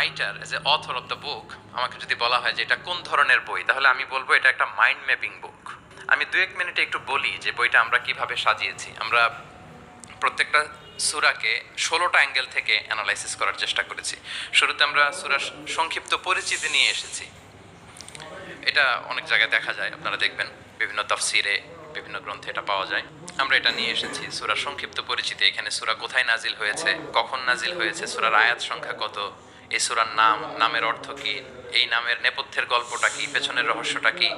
Writer, as a author of the book, আমাকে যদি বলা হয় যে এটা কোন ধরনের বই, তাহলে আমি বলবো এটা একটা মাইন্ড ম্যাপিং বুক। আমি 2-1 মিনিটে একটু বলি যে বইটা আমরা কিভাবে সাজিয়েছি। আমরা প্রত্যেকটা সূরাকে 16টা অ্যাঙ্গেল থেকে অ্যানালাইসিস করার চেষ্টা করেছি। শুরুতে আমরা সূরার সংক্ষিপ্ত পরিচিতি নিয়ে এসেছি। এটা অনেক জায়গায় দেখা যায়, আপনারা দেখবেন বিভিন্ন তাফসিরে, বিভিন্ন গ্রন্থে এটা পাওয়া যায়। আমরা এটা নিয়ে এসেছি সূরার সংক্ষিপ্ত পরিচিতি। এখানে সূরা কোথায় নাজিল হয়েছে, কখন নাজিল হয়েছে, সূরার আয়াত সংখ্যা কত, এই সূরার নামের অর্থ কি, এই নামের নেপথ্যের গল্পটা কি, পেছনের রহস্যটা কি,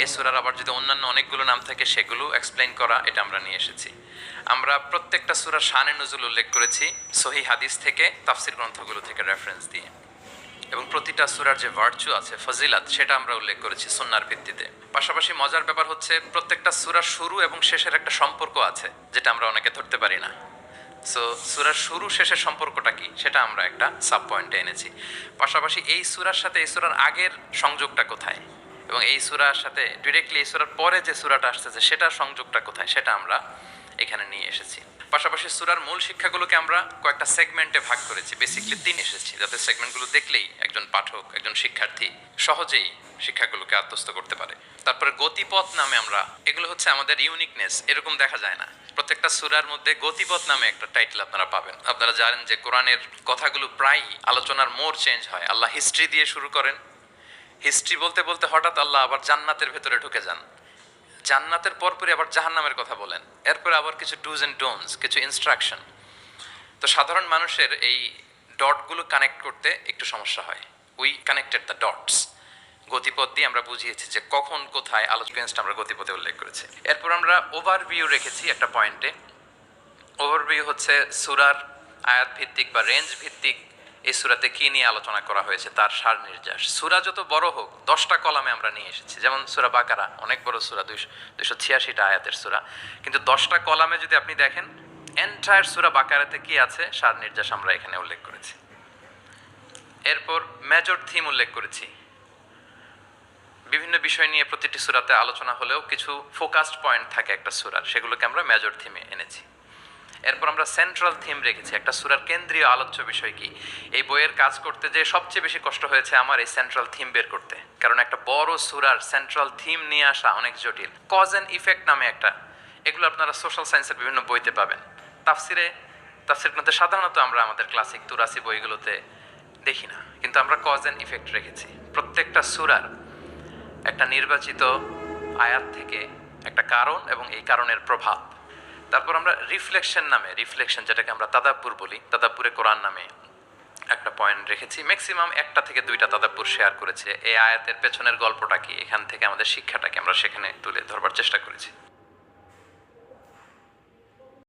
এই সূরার আবার যদি অন্যান্য অনেকগুলো নাম থাকে সেগুলো এক্সপ্লেইন করা, এটা আমরা নিয়ে এসেছি। আমরা প্রত্যেকটা সূরার শানে নুজুল উল্লেখ করেছি সহিহ হাদিস থেকে, তাফসির গ্রন্থগুলো থেকে রেফারেন্স দিয়ে। এবং প্রতিটা সূরার যে ভার্চু আছে, ফজিলাত, সেটা আমরা উল্লেখ করেছি সুন্নাহর ভিত্তিতে। পাশাপাশি মজার ব্যাপার হচ্ছে প্রত্যেকটা সূরার শুরু এবং শেষের একটা সম্পর্ক আছে, যেটা আমরা অনেকে ধরতে পারি না। সো সূরার শুরু শেষের সম্পর্কটা কি, সেটা আমরা একটা সাব পয়েন্টে এনেছি। পাশাপাশি এই সূরার সাথে এই সূরার আগের সংযোগটা কোথায়, এবং এই সূরার সাথে ডিরেক্টলি এই সূরার পরে যে সূরাটা আসতেছে সেটার সংযোগটা কোথায়, সেটা আমরা এখানে নিয়ে এসেছি। পাশাপাশি সূরার মূল শিক্ষাগুলোকে আমরা কয়েকটা সেগমেন্টে ভাগ করেছি, বেসিক্যালি 3 এসেছি, যাতে সেগমেন্টগুলো দেখলেই একজন পাঠক, একজন শিক্ষার্থী সহজেই শিক্ষাগুলোকে আত্মস্থ করতে পারে। তারপরে গতিপথ নামে আমরা, এগুলো হচ্ছে আমাদের ইউনিকনেস, এরকম দেখা যায় না। প্রত্যেকটা সূরার মধ্যে গতিপথ নামে একটা টাইটেল আপনারা পাবেন। আপনারা জানেন যে কোরআনের কথাগুলো প্রায় আলোচনার মোড় চেঞ্জ হয়। আল্লাহ হিস্ট্রি দিয়ে শুরু করেন, হিস্ট্রি বলতে বলতে হঠাৎ আল্লাহ আবার জান্নাতের ভেতরে ঢুকে যান, জান্নাতের পরপরই আবার জাহান্নামের কথা বলেন, এরপরে আবার কিছু ডুজ এন্ড ডোন্টস, কিছু ইনস্ট্রাকশন। তো সাধারণ মানুষের এই ডটগুলো কানেক্ট করতে একটু সমস্যা হয়। We connected the dots. গতিপথ দিয়ে আমরা বুঝিয়েছি যে কখন কোথায় আলোচনা, আমরা গতিপথে উল্লেখ করেছি। এরপর আমরা ওভারভিউ রেখেছি একটা পয়েন্টে। ওভারভিউ হচ্ছে সূরার আয়াত ভিত্তিক বা রেঞ্জ ভিত্তিক এই সূরাতে কি নিয়ে আলোচনা করা হয়েছে তার সার নির্যাস। সূরা যত বড় হোক 10টা কলামে আমরা নিয়ে এসেছি। যেমন সূরা বাকারা অনেক বড় সূরা, 286টা আয়াতের সূরা, কিন্তু 10টা কলামে যদি আপনি দেখেন এন্টায়ার সূরা বাকারাতে কি আছে সার নির্যাস আমরা এখানে উল্লেখ করেছি। এরপর মেজর থিম উল্লেখ করেছি। বিভিন্ন বিষয় নিয়ে প্রতিটি সূরাতে আলোচনা হলেও কিছু ফোকাসড পয়েন্ট থাকে একটা সূরার, সেগুলোকে আমরা মেজর থিমে এনেছি। এরপর আমরা সেন্ট্রাল থিম রেখেছি, একটা সূরার কেন্দ্রীয় আলোচ্য বিষয় কি। এই বইয়ের কাজ করতে যে সবচেয়ে বেশি কষ্ট হয়েছে আমার এই সেন্ট্রাল থিম বের করতে, কারণ একটা বড় সূরার সেন্ট্রাল থিম নিয়ে আসা অনেক জটিল। কজ অ্যান্ড ইফেক্ট নামে একটা, এগুলো আপনারা সোশ্যাল সায়েন্সের বিভিন্ন বইতে পাবেন। তাফসির গ্রন্থে সাধারণত আমরা আমাদের ক্লাসিক 83 বইগুলোতে দেখি না, কিন্তু আমরা কজ অ্যান্ড ইফেক্ট রেখেছি। প্রত্যেকটা সূরার একটা নির্বাচিত আয়াত থেকে একটা কারণ এবং এই কারণের প্রভাব। তারপর আমরা রিফ্লেকশন নামে, রিফ্লেকশন যেটাকে আমরা তাদাব্বুর বলি, তাদাব্বুরে কোরআন নামে একটা পয়েন্ট রেখেছি। ম্যাক্সিমাম 1টা থেকে 2টা তাদাব্বুর শেয়ার করেছে। এই আয়াতের পেছনের গল্পটা কি, এখান থেকে আমাদের শিক্ষাটাকে আমরা সেখানে তুলে ধরবার চেষ্টা করেছি।